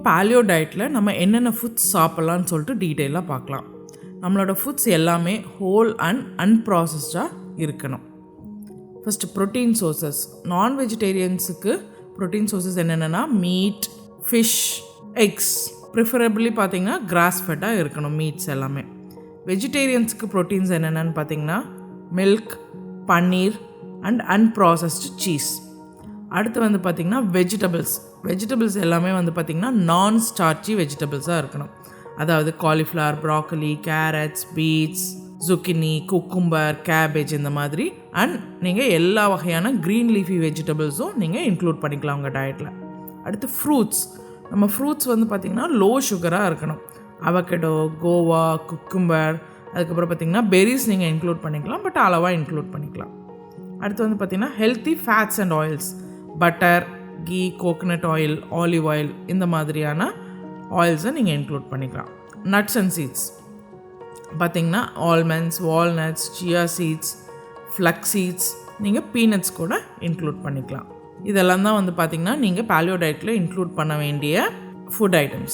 பாலியோ டயட்டில் நம்ம என்னென்ன ஃபுட்ஸ் சாப்பிட்லான்னு சொல்லிட்டு டீட்டெயிலாக பார்க்கலாம். நம்மளோட ஃபுட்ஸ் எல்லாமே ஹோல் அண்ட் அன்ப்ராசஸ்டாக இருக்கணும். First protein sources. நான் வெஜிடேரியன்ஸுக்கு ப்ரோட்டீன் சோர்சஸ் என்னென்னா மீட், ஃபிஷ், எக்ஸ். ப்ரிஃபரபிளி பார்த்திங்கன்னா கிராஸ் ஃபெட்டாக இருக்கணும் மீட்ஸ் எல்லாமே. வெஜிடேரியன்ஸுக்கு ப்ரோட்டீன்ஸ் என்னென்னு பார்த்திங்கன்னா milk, paneer and unprocessed cheese. அடுத்து பார்த்திங்கன்னா வெஜிடபிள்ஸ் எல்லாமே பார்த்திங்கன்னா நான் ஸ்டார்ச்சி வெஜிடபிள்ஸாக இருக்கணும். அதாவது cauliflower, broccoli, carrots, beets, zucchini, cucumber, cabbage இந்த மாதிரி. அண்ட் நீங்கள் எல்லா வகையான க்ரீன் லீஃபி வெஜிடபிள்ஸும் நீங்கள் இன்க்ளூட் பண்ணிக்கலாம் உங்கள் டயட்டில். அடுத்து ஃப்ரூட்ஸ். நம்ம ஃப்ரூட்ஸ் பார்த்திங்கன்னா லோ சுகராக இருக்கணும். அவகேடோ, கோவா, குக்கும்பர், அதுக்கப்புறம் பார்த்திங்கன்னா பெரிஸ் நீங்கள் இன்க்ளூட் பண்ணிக்கலாம், பட் அளவாக இன்க்ளூட் பண்ணிக்கலாம். அடுத்து பார்த்திங்கன்னா healthy fats and oils. Butter, ghee, coconut oil, olive oil இந்த மாதிரியான ஆயில்ஸை நீங்கள் இன்க்ளூட் பண்ணிக்கலாம். நட்ஸ் அண்ட் சீட்ஸ் பார்த்திங்கன்னா almonds, walnuts, chia seeds, flax seeds, நீங்கள் பீனட்ஸ் கூட இன்க்ளூட் பண்ணிக்கலாம். இதெல்லாம் தான் பார்த்திங்கன்னா நீங்கள் பாலியோ டயட்டில் இன்க்ளூட் பண்ண வேண்டிய ஃபுட் ஐட்டம்ஸ்.